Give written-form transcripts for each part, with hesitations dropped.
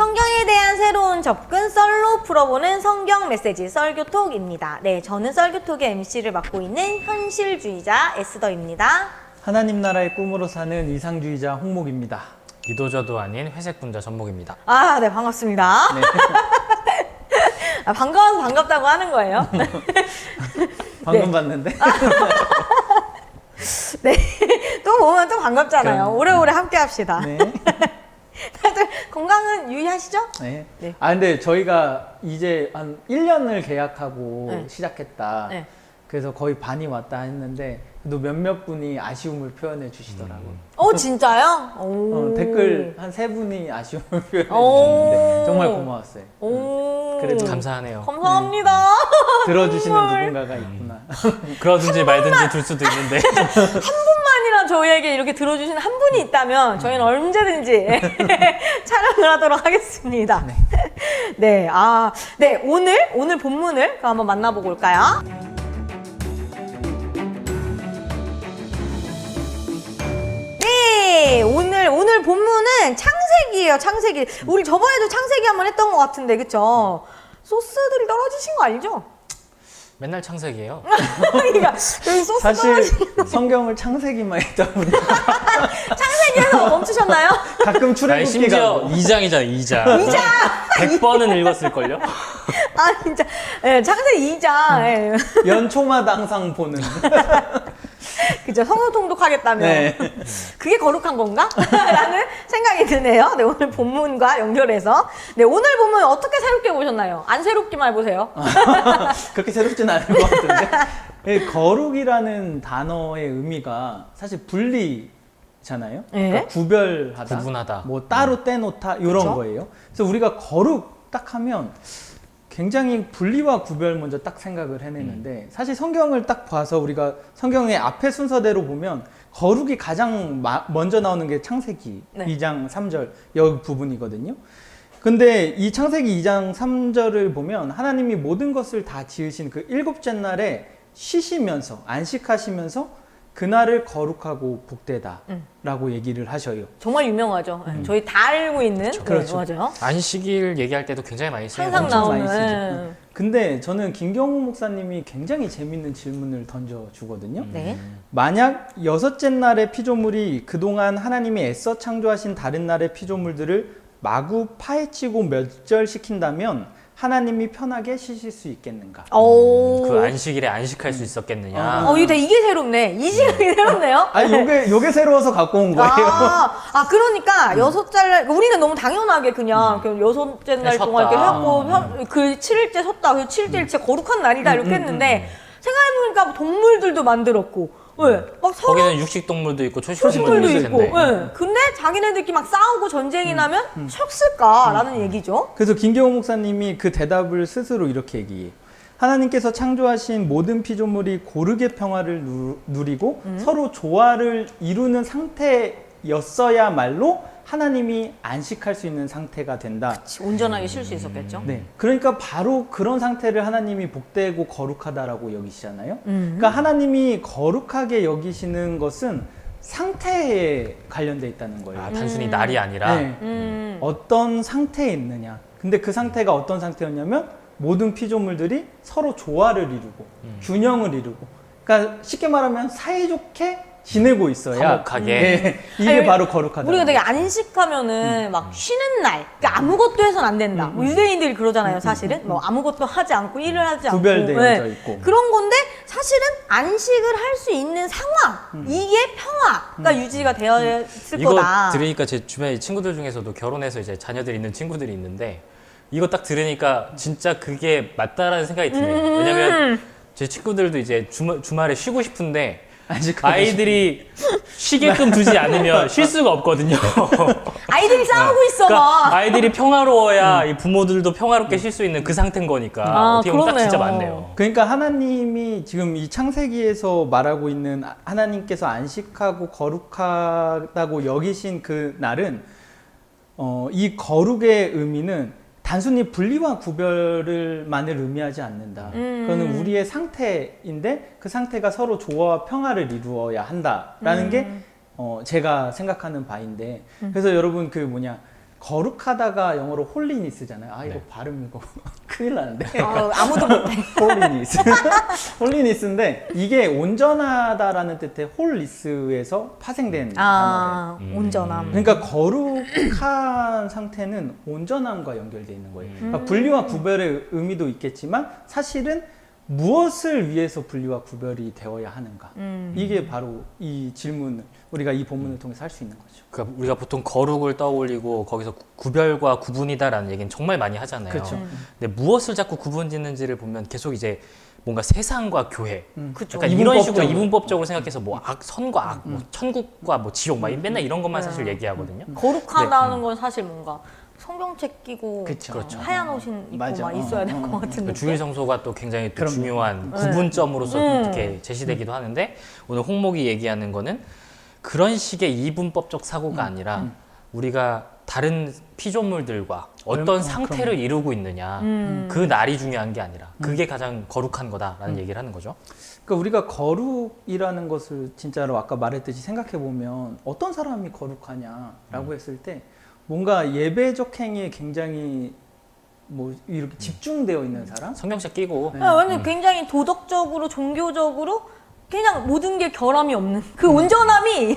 성경에 대한 새로운 접근 썰로 풀어보는 성경 메시지 썰교톡입니다. 네, 저는 썰교톡의 MC를 맡고 있는 현실주의자 에스더입니다. 하나님 나라의 꿈으로 사는 이상주의자 홍목입니다. 이도저도 아닌 회색 분자 전목입니다. 아, 네, 반갑습니다. 네. 아, 반가워서 반갑다고 하는 거예요. 방금 네. 봤는데. 네, 또 보면 또 반갑잖아요. 그럼, 오래오래 함께 합시다. 네. 다들 건강은 유의하시죠? 네. 네. 아 근데 저희가 이제 한 1년을 계약하고 네. 시작했다. 네. 그래서 거의 반이 왔다 했는데 또 몇몇 분이 아쉬움을 표현해 주시더라고요. 진짜요? 오. 댓글 한 3분이 아쉬움을 표현해 오. 주셨는데 정말 고마웠어요. 오. 그래도 감사하네요. 감사합니다. 들어주시는 정말. 누군가가 있구나. 그러든지 말든지 둘 수도 있는데. 한 분만이나 저희에게 이렇게 들어주시는 한 분이 있다면 저희는 언제든지 촬영을 하도록 하겠습니다. 네, 네, 오늘 본문을 그럼 한번 만나보고 올까요? 네, 오늘 본문은 창세기예요, 창세기. 우리 저번에도 창세기 한번 했던 것 같은데, 그쵸? 소스들이 떨어지신 거 알죠? 맨날 창세기예요. 그러니까 여기 소스 사실 떨어지는 성경을 창세기만 있다 보니까 창세기에서 멈추셨나요? 가끔 아니, 출애굽기가 심지어 2장이잖아, 2장. 100번은 읽었을걸요? 아 진짜 창세기 2장 연초마다 항상 보는. 그죠, 성도 통독하겠다며. 네. 그게 거룩한 건가? 라는 생각이 드네요. 네, 오늘 본문과 연결해서. 네, 오늘 본문 어떻게 새롭게 보셨나요? 안 새롭기만 해보세요. 그렇게 새롭진 않을 것 같은데. 이 거룩이라는 단어의 의미가 사실 분리잖아요. 네. 그러니까 구별하다, 구분하다. 뭐 따로 떼놓다 이런 그쵸? 거예요. 그래서 우리가 거룩 딱 하면 굉장히 분리와 구별 먼저 딱 생각을 해내는데 사실 성경을 딱 봐서 우리가 성경의 앞에 순서대로 보면 거룩이 가장 먼저 나오는 게 창세기 네. 2장 3절 여기 부분이거든요. 근데 이 창세기 2장 3절을 보면 하나님이 모든 것을 다 지으신 그 일곱째 날에 쉬시면서 안식하시면서 그날을 거룩하고 복되다 라고 얘기를 하셔요. 정말 유명하죠. 네, 저희 다 알고 있는. 네, 그렇죠. 맞아요. 안식일 얘기할 때도 굉장히 많이 써요. 항상 엄청 나오는. 많이 쓰죠. 네. 근데 저는 김경호 목사님이 굉장히 재밌는 질문을 던져주거든요. 네. 만약 여섯째 날의 피조물이 그동안 하나님이 애써 창조하신 다른 날의 피조물들을 마구 파헤치고 멸절시킨다면 하나님이 편하게 쉬실 수 있겠는가? 오. 그 안식일에 안식할 수 있었겠느냐. 이게 새롭네. 이 시각이 새롭네요. 아니 요게 새로워서 갖고 온 거예요. 그러니까 여섯째 날, 우리는 너무 당연하게 그냥 여섯째 날 쉬었다. 동안 이렇게 하고, 그 7일째 섰다. 그 7일째 진짜 거룩한 날이다. 이렇게 했는데, 생각해보니까 동물들도 만들었고, 막 서로 거기는 육식 동물도 있고 초식 동물도 소식들도 있을 있고, 텐데. 근데 자기네들끼리 막 싸우고 전쟁이 나면 쉬었을까라는 얘기죠. 그래서 김경호 목사님이 그 대답을 스스로 이렇게 얘기해요. 하나님께서 창조하신 모든 피조물이 고르게 평화를 누리고 서로 조화를 이루는 상태였어야말로 하나님이 안식할 수 있는 상태가 된다. 온전하게 쉴 수 있었겠죠. 네, 그러니까 바로 그런 상태를 하나님이 복되고 거룩하다라고 여기시잖아요. 그러니까 하나님이 거룩하게 여기시는 것은 상태에 관련돼 있다는 거예요. 단순히 날이 아니라. 네. 어떤 상태에 있느냐. 근데 그 상태가 어떤 상태였냐면 모든 피조물들이 서로 조화를 이루고 균형을 이루고, 그러니까 쉽게 말하면 사이좋게 지내고 있어야 화목하게. 네, 이게 아니, 바로 거룩하다. 우리가 되게 안식하면은 막 쉬는 날, 그러니까 아무것도 해서는 안 된다. 뭐 유대인들이 그러잖아요, 사실은. 뭐 아무것도 하지 않고 일을 하지 않고. 구별되어져 있고. 그런 건데 사실은 안식을 할 수 있는 상황, 이게 평화가 유지가 되어 있을 이거 거다. 들으니까 제 주변에 친구들 중에서도 결혼해서 이제 자녀들이 있는 친구들이 있는데 이거 딱 들으니까 진짜 그게 맞다라는 생각이 드네요. 왜냐면 제 친구들도 이제 주말에 쉬고 싶은데 아이들이 쉬게끔 두지 않으면 쉴 수가 없거든요. 아이들이 싸우고 있어. 그러니까 아이들이 평화로워야 이 부모들도 평화롭게 쉴 수 있는 그 상태인 거니까 어떻게 보면 딱 진짜 그러네요. 맞네요. 그러니까 하나님이 지금 이 창세기에서 말하고 있는 하나님께서 안식하고 거룩하다고 여기신 그 날은 이 거룩의 의미는 단순히 분리와 구별만을 의미하지 않는다. 그거는 우리의 상태인데 그 상태가 서로 조화와 평화를 이루어야 한다라는 게 제가 생각하는 바인데, 그래서 여러분 그 거룩하다가 영어로 홀리니스잖아요. 아 이거 네. 발음 이거 큰일 나는데. 아무도 못해. 홀리니스. 홀리니스인데 이게 온전하다라는 뜻의 홀리스에서 파생된 단어래요. 온전함. 그러니까 거룩한 상태는 온전함과 연결되어 있는 거예요. 그러니까 분리와 구별의 의미도 있겠지만 사실은 무엇을 위해서 분리와 구별이 되어야 하는가? 이게 바로 이 질문을 우리가 이 본문을 통해서 할 수 있는 거죠. 그러니까 우리가 보통 거룩을 떠올리고 거기서 구별과 구분이다라는 얘기는 정말 많이 하잖아요. 그렇죠. 근데 무엇을 자꾸 구분짓는지를 보면 계속 이제 뭔가 세상과 교회, 그쵸. 약간 이런 식으로 이분법적으로. 이분법적으로 생각해서 뭐 선과 악, 뭐 천국과 뭐 지옥, 막 맨날 이런 것만 사실 얘기하거든요. 거룩하다는 건 사실 뭔가 성경책 끼고 그쵸. 그렇죠. 하얀 옷 입고 맞아. 막 있어야 될 것 같은 그 느낌. 주일 성소가 또 굉장히 또 그럼요. 중요한 구분점으로서 이렇게 제시되기도 하는데 오늘 홍목이 얘기하는 거는 그런 식의 이분법적 사고가 아니라 우리가 다른 피조물들과 어떤 상태를 이루고 있느냐 그 날이 중요한 게 아니라 그게 가장 거룩한 거다라는 얘기를 하는 거죠. 그러니까 우리가 거룩이라는 것을 진짜로 아까 말했듯이 생각해 보면 어떤 사람이 거룩하냐라고 했을 때 뭔가 예배적 행위에 굉장히 뭐 이렇게 집중되어 있는 사람? 성경책 끼고 완전 굉장히 도덕적으로 종교적으로 그냥 모든 게 결함이 없는 그 온전함이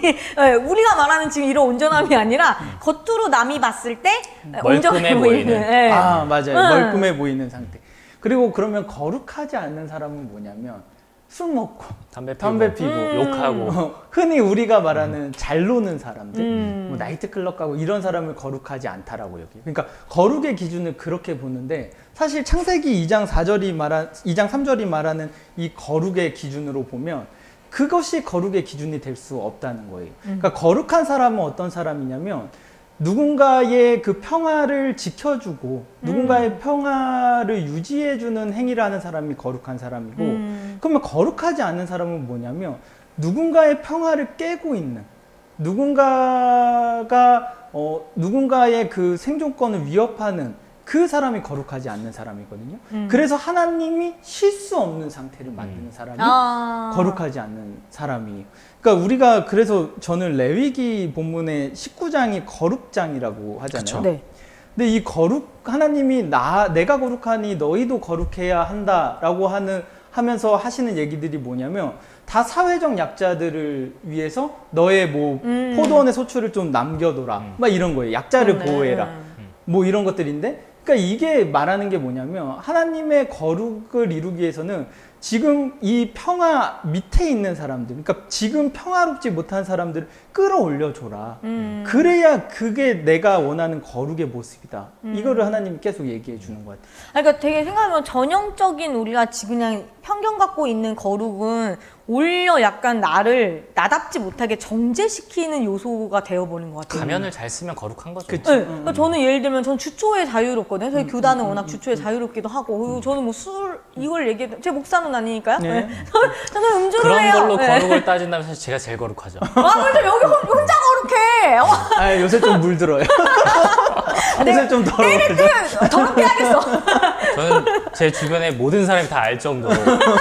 우리가 말하는 지금 이런 온전함이 아니라 겉으로 남이 봤을 때 온전해 멀끔해 보이는. 예. 아 맞아요. 멀끔해 보이는 상태. 그리고 그러면 거룩하지 않는 사람은 뭐냐면 술 먹고 담배 피고 욕하고 흔히 우리가 말하는 잘 노는 사람들, 뭐 나이트클럽 가고 이런 사람을 거룩하지 않다라고 여겨요. 그러니까 거룩의 기준을 그렇게 보는데 사실 창세기 2장 3절이 말하는 이 거룩의 기준으로 보면 그것이 거룩의 기준이 될 수 없다는 거예요. 그러니까 거룩한 사람은 어떤 사람이냐면 누군가의 그 평화를 지켜주고 누군가의 평화를 유지해주는 행위를 하는 사람이 거룩한 사람이고 그러면 거룩하지 않은 사람은 뭐냐면 누군가의 평화를 깨고 있는 누군가의 그 생존권을 위협하는 그 사람이 거룩하지 않는 사람이거든요. 그래서 하나님이 쉴 수 없는 상태를 만드는 사람이 거룩하지 않는 사람이에요. 그러니까 우리가 그래서 저는 레위기 본문의 19장이 거룩장이라고 하잖아요. 그쵸. 네. 근데 이 하나님이 내가 거룩하니 너희도 거룩해야 한다라고 하면서 하시는 얘기들이 뭐냐면 다 사회적 약자들을 위해서 너의 뭐 포도원의 소출을 좀 남겨둬라 막 이런 거예요. 약자를 보호해라 뭐 이런 것들인데 그러니까 이게 말하는 게 뭐냐면 하나님의 거룩을 이루기 위해서는 지금 이 평화 밑에 있는 사람들, 그러니까 지금 평화롭지 못한 사람들을 끌어올려줘라. 그래야 그게 내가 원하는 거룩의 모습이다. 이거를 하나님이 계속 얘기해 주는 것 같아요. 그러니까 되게 생각해보면 전형적인 우리가 지금 그냥 편견 갖고 있는 거룩은 오히려 약간 나답지 못하게 정죄시키는 요소가 되어버린 것 같아요. 가면을 잘 쓰면 거룩한 거죠. 그치. 네. 그러니까 저는 예를 들면 전 주초에 자유롭거든요. 저희 교단은 워낙 주초에 자유롭기도 하고 그리고 저는 뭐 이걸 얘기해 제 목사는 아니니까요. 네. 네. 저는 음주를 그런 해요. 걸로 네. 거룩을 따진다면 사실 제가 제일 거룩하죠. 그래서 여기 혼자 거룩해. 아 요새 좀 물들어요. 요새 좀 더러워져. 더럽게 하겠어. 저는 제 주변의 모든 사람이 다 알 정도로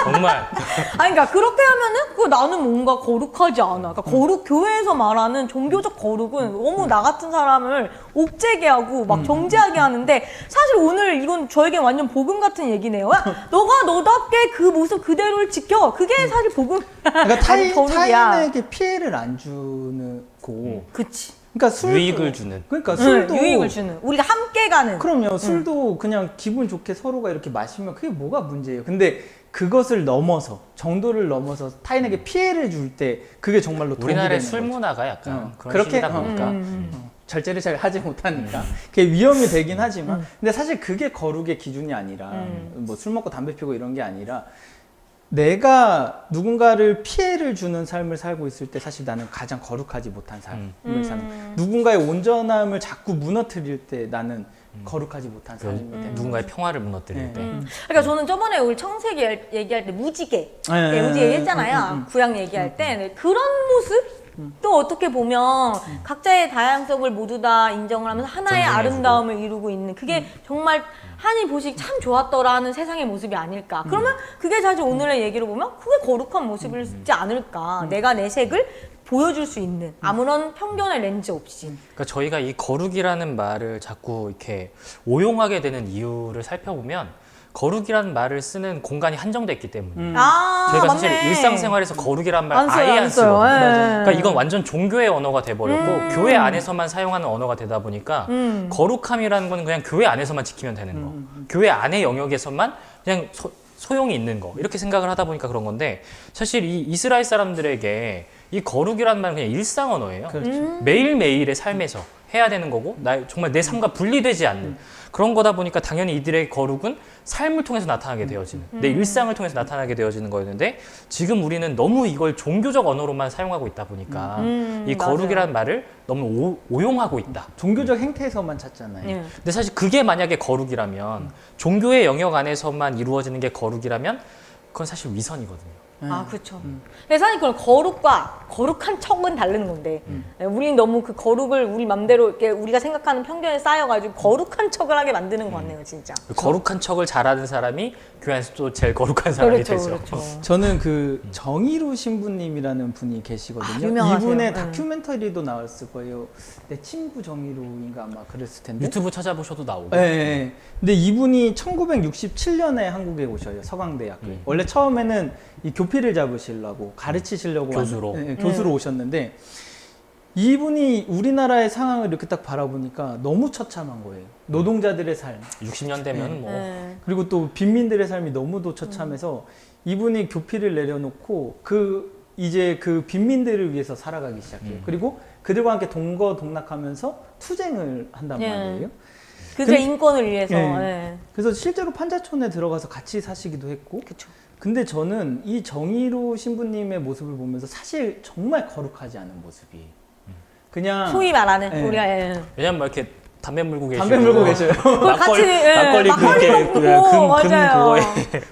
정말 그러니까 그렇게 하면은 나는 뭔가 거룩하지 않아. 그러니까 교회에서 말하는 종교적 거룩은 너무 나 같은 사람을 옥죄게 하고 막 정죄하게 하는데 사실 오늘 이건 저에게 완전 복음 같은 얘기네요. 야, 너가 너답게 그 모습 그대로를 지켜. 그게 사실 복음. 그러니까 거룩이야. 타인에게 피해를 안 주는 고. 그치. 그러니까 술도 유익을 주는. 그러니까 술도 유익을 주는. 우리가 함께 가는. 그럼요. 술도 그냥 기분 좋게 서로가 이렇게 마시면 그게 뭐가 문제예요. 근데 그것을 넘어서 정도를 넘어서 타인에게 피해를 줄 때 그게 정말로 도움이 되는 우리나라의 거죠. 술 문화가 약간 그런 그렇게 식이다 보니까 절제를 잘 하지 못하니까 그게 위험이 되긴 하지만 근데 사실 그게 거룩의 기준이 아니라 뭐 술 먹고 담배 피고 이런 게 아니라 내가 누군가를 피해를 주는 삶을 살고 있을 때 사실 나는 가장 거룩하지 못한 삶을 사는 누군가의 온전함을 자꾸 무너뜨릴 때 나는 거룩하지 못한 삶이 되는 누군가의 평화를 무너뜨릴 네. 때 그러니까 저는 저번에 우리 청세기 얘기할 때 무지개 네. 무지개 얘기했잖아요. 구약 얘기할 때 그런 모습 또 어떻게 보면 각자의 다양성을 모두 다 인정을 하면서 하나의 존중해주고. 아름다움을 이루고 있는 그게 정말 하니 보시기 참 좋았더라는 세상의 모습이 아닐까. 그러면 그게 사실 오늘의 얘기로 보면 그게 거룩한 모습이지 않을까. 내가 내 색을 보여줄 수 있는 아무런 편견의 렌즈 없이. 그러니까 저희가 이 거룩이라는 말을 자꾸 이렇게 오용하게 되는 이유를 살펴보면 거룩이라는 말을 쓰는 공간이 한정돼 있기 때문에 아, 저희가 맞네. 사실 일상생활에서 거룩이란 말 안 써요, 아예 안 안 써요. 쓰거든요. 예. 그러니까 이건 완전 종교의 언어가 돼버렸고 교회 안에서만 사용하는 언어가 되다 보니까 거룩함이라는 건 그냥 교회 안에서만 지키면 되는 거, 교회 안의 영역에서만 그냥 소용이 있는 거 이렇게 생각을 하다 보니까 그런 건데 사실 이 이스라엘 사람들에게 이 거룩이라는 말은 그냥 일상 언어예요. 그렇죠. 매일매일의 삶에서 해야 되는 거고 정말 내 삶과 분리되지 않는 그런 거다 보니까 당연히 이들의 거룩은 삶을 통해서 나타나게 되어지는 내 일상을 통해서 나타나게 되어지는 거였는데 지금 우리는 너무 이걸 종교적 언어로만 사용하고 있다 보니까 이 거룩이라는 말을 너무 오용하고 있다. 종교적 행태에서만 찾잖아요. 예. 근데 사실 그게 만약에 거룩이라면 종교의 영역 안에서만 이루어지는 게 거룩이라면 그건 사실 위선이거든요. 아, 그렇죠. 근데 사실 그런 거룩과 거룩한 척은 다른 건데, 우리는 너무 그 거룩을 우리 맘대로 이렇게 우리가 생각하는 편견에 쌓여가지고 거룩한 척을 하게 만드는 것 같네요, 진짜. 거룩한 척을 잘하는 사람이 교회 안에서 또 제일 거룩한 사람이 그렇죠, 되죠. 그렇죠. 저는 그 정의로 신부님이라는 분이 계시거든요. 아, 유명하세요. 이분의 네. 다큐멘터리도 나왔을 거예요. 내 친구 정의로인가 아마 그랬을 텐데. 유튜브 찾아보셔도 나오고. 네, 네. 근데 이분이 1967년에 한국에 오셔요. 서강대학교에. 원래 처음에는 이 교피를 잡으시려고 가르치시려고 교수로. 교수로 오셨는데 이분이 우리나라의 상황을 이렇게 딱 바라보니까 너무 처참한 거예요. 노동자들의 삶. 60년 되면 네. 뭐 네. 그리고 또 빈민들의 삶이 너무도 처참해서 이분이 교피를 내려놓고 이제 그 빈민들을 위해서 살아가기 시작해요. 그리고 그들과 함께 동거동락하면서 투쟁을 한단 예. 말이에요. 그들의 인권을 위해서. 예. 예. 그래서 실제로 판자촌에 들어가서 같이 사시기도 했고. 그쵸. 근데 저는 이 정의로 신부님의 모습을 보면서 사실 정말 거룩하지 않은 모습이 그냥 소위 말하는 예. 우리가 예. 왜냐면 막 이렇게 담배 물고 계시고 담배 물고 계셔요. 같이, 예, 막걸리 막걸리 그렇게 먹고, 금 맞아요. 그거에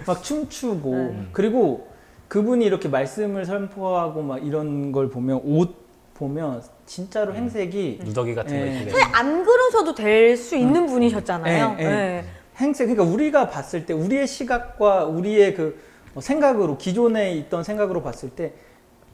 막 춤추고 그리고 그분이 이렇게 말씀을 선포하고 막 이런 걸 보면 옷 보면 진짜로 행색이 누더기 같은 거 예. 입고 사실 안 그러셔도 될 수 있는 분이셨잖아요. 예, 예. 예. 행색 그러니까 우리가 봤을 때 우리의 시각과 우리의 그 생각으로 기존에 있던 생각으로 봤을 때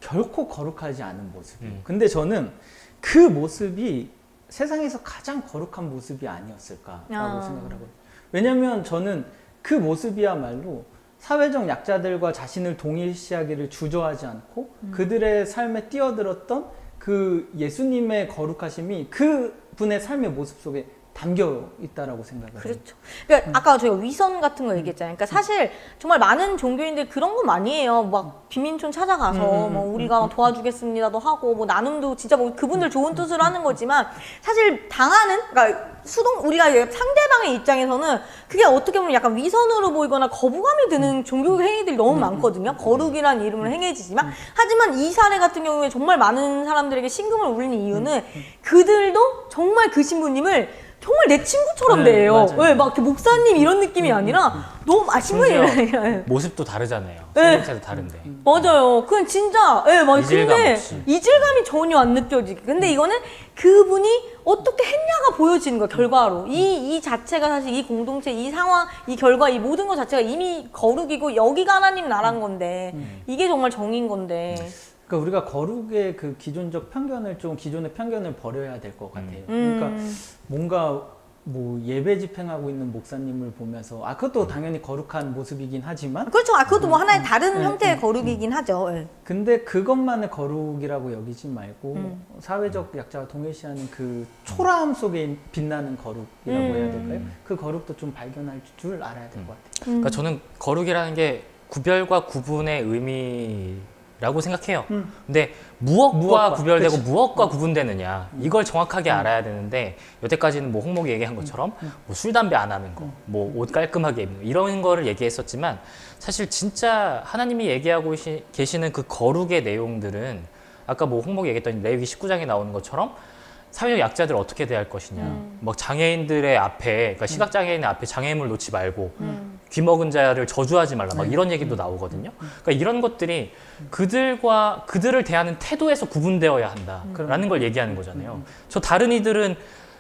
결코 거룩하지 않은 모습이에요. 근데 저는 그 모습이 세상에서 가장 거룩한 모습이 아니었을까라고 생각을 하거든요. 왜냐하면 저는 그 모습이야말로 사회적 약자들과 자신을 동일시하기를 주저하지 않고 그들의 삶에 뛰어들었던 그 예수님의 거룩하심이 그 분의 삶의 모습 속에 담겨 있다라고 생각을 해요. 그렇죠. 그러니까 아까 저희가 위선 같은 거 얘기했잖아요. 그러니까 사실 정말 많은 종교인들 그런 거 많이 해요. 막 빈민촌 찾아가서 뭐 우리가 막 도와주겠습니다도 하고 뭐 나눔도 진짜 뭐 그분들 좋은 뜻으로 하는 거지만 사실 당하는 그러니까 우리가 상대방의 입장에서는 그게 어떻게 보면 약간 위선으로 보이거나 거부감이 드는 종교 행위들이 너무 많거든요. 거룩이라는 이름으로 행해지지만 하지만 이 사례 같은 경우에 정말 많은 사람들에게 심금을 울리는 이유는 그들도 정말 그 신부님을 정말 내 친구처럼 네, 대해요. 맞아요. 왜 막 이렇게 목사님 이런 느낌이 아니라 너무 심지어 신부님 모습도 다르잖아요. 네. 생김새도 다른데. 맞아요. 그건 진짜 막 이질감 근데 없이. 이질감이 전혀 안 느껴지게. 근데 이거는 그분이 어떻게 했냐가 보여지는 거예요. 결과로 이 자체가 사실 이 공동체, 이 상황, 이 결과, 이 모든 것 자체가 이미 거룩이고 여기가 하나님 나라인 건데 이게 정말 정인 건데. 그러니까 우리가 거룩의 그 기존의 편견을 버려야 될 것 같아요. 그러니까 뭔가 뭐 예배 집행하고 있는 목사님을 보면서 그것도 당연히 거룩한 모습이긴 하지만 그렇죠. 그것도 뭐 하나의 다른 형태의 거룩이긴 하죠. 예. 근데 그것만을 거룩이라고 여기지 말고 사회적 약자와 동일시하는 그 초라함 속에 빛나는 거룩이라고 해야 될까요? 그 거룩도 좀 발견할 줄 알아야 될 것 같아요. 그러니까 저는 거룩이라는 게 구별과 구분의 의미라고 생각해요. 근데 무엇과 구별되고 그치. 무엇과 구분되느냐 이걸 정확하게 알아야 되는데 여태까지는 뭐 홍목이 얘기한 것처럼 뭐 술 담배 안 하는 거, 뭐 옷 깔끔하게 입는 거 이런 거를 얘기했었지만 사실 진짜 하나님이 얘기하고 계시는 그 거룩의 내용들은 아까 뭐 홍목이 얘기했던 레위기 19장에 나오는 것처럼 사회적 약자들을 어떻게 대할 것이냐, 막 장애인들의 앞에, 그러니까 시각 장애인의 앞에 장애인을 놓지 말고 귀먹은 자를 저주하지 말라 막 이런 얘기도 나오거든요. 그러니까 이런 것들이 그들을 대하는 태도에서 구분되어야 한다라는 걸 얘기하는 거잖아요. 저 다른 이들은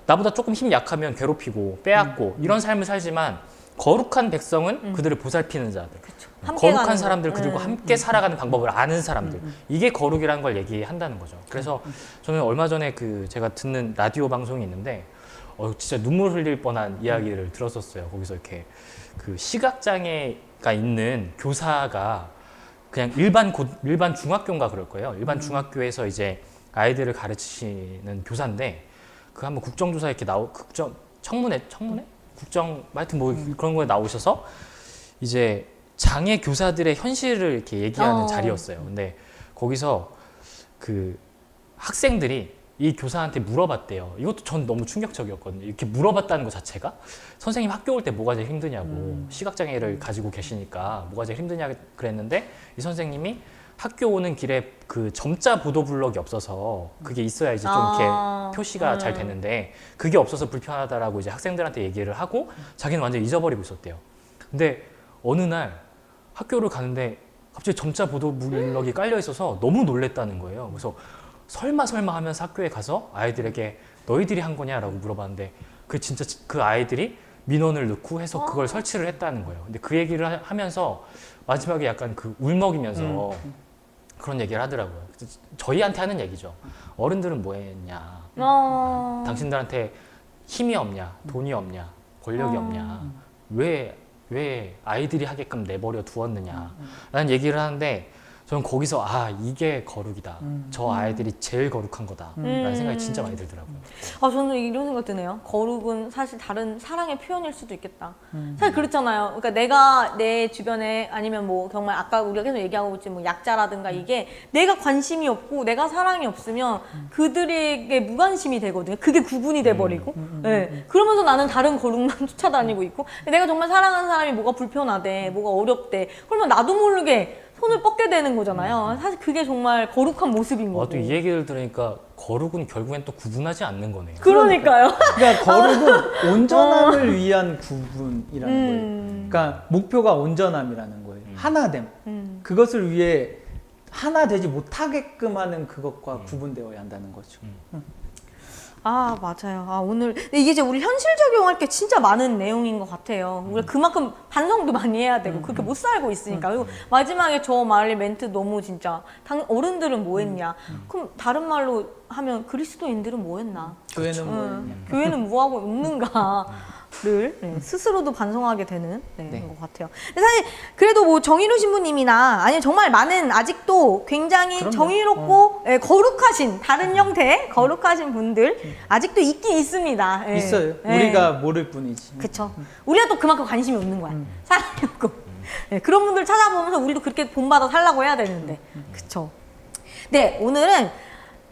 나보다 조금 힘 약하면 괴롭히고 빼앗고 이런 삶을 살지만 거룩한 백성은 그들을 보살피는 자들, 함께 거룩한 가는 사람들 거. 그들과 함께 살아가는 방법을 아는 사람들, 이게 거룩이라는 걸 얘기한다는 거죠. 그래서 저는 얼마 전에 제가 듣는 라디오 방송이 있는데 진짜 눈물 흘릴 뻔한 이야기를 들었었어요. 거기서 이렇게 그 시각장애가 있는 교사가 그냥 일반 중학교인가 그럴 거예요. 일반 중학교에서 이제 아이들을 가르치시는 교사인데 그 한번 국정조사 이렇게 청문회? 하여튼 뭐 그런 거에 나오셔서 이제 장애 교사들의 현실을 이렇게 얘기하는 자리였어요. 근데 거기서 그 학생들이 이 교사한테 물어봤대요. 이것도 전 너무 충격적이었거든요. 이렇게 물어봤다는 것 자체가 선생님 학교 올 때 뭐가 제일 힘드냐고 시각장애를 가지고 계시니까 뭐가 제일 힘드냐 그랬는데 이 선생님이 학교 오는 길에 그 점자 보도 블럭이 없어서 그게 있어야지 좀 이렇게 표시가 잘 되는데 그게 없어서 불편하다라고 이제 학생들한테 얘기를 하고 자기는 완전 잊어버리고 있었대요. 근데 어느 날 학교를 가는데 갑자기 점자 보도 블럭이 깔려 있어서 너무 놀랬다는 거예요. 그래서 설마 하면서 학교에 가서 아이들에게 너희들이 한 거냐라고 물어봤는데 진짜 그 아이들이 민원을 넣고 해서 그걸 설치를 했다는 거예요. 근데 그 얘기를 하면서 마지막에 약간 울먹이면서 그런 얘기를 하더라고요. 저희한테 하는 얘기죠. 어른들은 뭐 했냐? 당신들한테 힘이 없냐? 돈이 없냐? 권력이 없냐? 왜 아이들이 하게끔 내버려 두었느냐? 라는 얘기를 하는데 저는 거기서 이게 거룩이다. 저 아이들이 제일 거룩한 거다. 라는 생각이 진짜 많이 들더라고요. 저는 이런 생각 드네요. 거룩은 사실 다른 사랑의 표현일 수도 있겠다. 사실 그렇잖아요. 그러니까 내가 내 주변에 아니면 뭐 정말 아까 우리가 계속 얘기하고 있지 뭐 약자라든가 이게 내가 관심이 없고 내가 사랑이 없으면 그들에게 무관심이 되거든요. 그게 구분이 돼버리고. 네. 그러면서 나는 다른 거룩만 쫓아다니고 있고 내가 정말 사랑하는 사람이 뭐가 불편하대, 뭐가 어렵대. 그러면 나도 모르게 손을 뻗게 되는 거잖아요. 사실 그게 정말 거룩한 모습인 거고. 또 이 얘기를 들으니까 거룩은 결국엔 또 구분하지 않는 거네요. 그러니까요. 그러니까 거룩은 온전함을 위한 구분이라는 거예요. 그러니까 목표가 온전함이라는 거예요. 하나됨. 그것을 위해 하나 되지 못하게끔 하는 그것과 구분되어야 한다는 거죠. 맞아요. 오늘 근데 이게 이제 우리 현실 적용할 게 진짜 많은 내용인 것 같아요. 우리가 그만큼 반성도 많이 해야 되고 그렇게 못 살고 있으니까. 그리고 마지막에 저 말의 멘트 너무 진짜 어른들은 뭐 했냐? 그럼 다른 말로 하면 그리스도인들은 뭐 했나? 교회는 뭐 했냐? 교회는 뭐 하고 있는가를 스스로도 반성하게 되는 것 같아요. 근데 사실 그래도 뭐 정의로 신부님이나 아니면 정말 많은 아직도 굉장히 그럼요. 정의롭고 거룩하신 다른 형태의 거룩하신 분들 아직도 있긴 있습니다. 있어요. 우리가 모를 뿐이지. 그쵸. 우리가 또 그만큼 관심이 없는 거야. 사랑이 없고. 그런 분들 찾아보면서 우리도 그렇게 본받아 살라고 해야 되는데. 그쵸. 네, 오늘은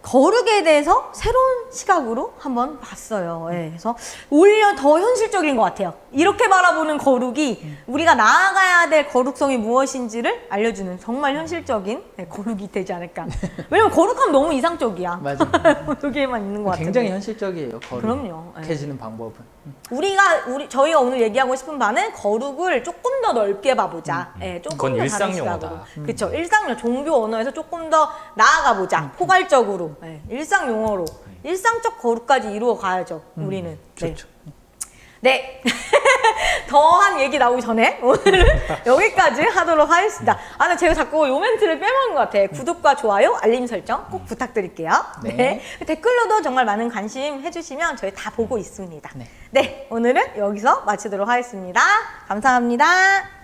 거룩에 대해서 새로운 시각으로 한번 봤어요. 그래서 오히려 더 현실적인 것 같아요. 이렇게 바라보는 거룩이 우리가 나아가야 될 거룩성이 무엇인지를 알려주는 정말 현실적인 거룩이 되지 않을까. 왜냐면 거룩하면 너무 이상적이야. 맞아. 여기에만 있는 것 같아요. 굉장히 현실적이에요. 그럼요. 거룩해지는 방법은. 저희가 오늘 얘기하고 싶은 바는 거룩을 조금 더 넓게 봐보자. 조금 그건 더 일상용어다. 다른 시각으로. 그렇죠. 일상용 종교 언어에서 조금 더 나아가 보자. 포괄적으로, 일상 용어로 일상적 거룩까지 이루어 가야죠. 우리는. 좋죠. 네. 더한 얘기 나오기 전에 오늘은 여기까지 하도록 하겠습니다. 근데 제가 자꾸 요 멘트를 빼먹은 것 같아요. 구독과 좋아요, 알림 설정 꼭 부탁드릴게요. 네. 댓글로도 정말 많은 관심 해주시면 저희 다 보고 있습니다. 네. 네, 오늘은 여기서 마치도록 하겠습니다. 감사합니다.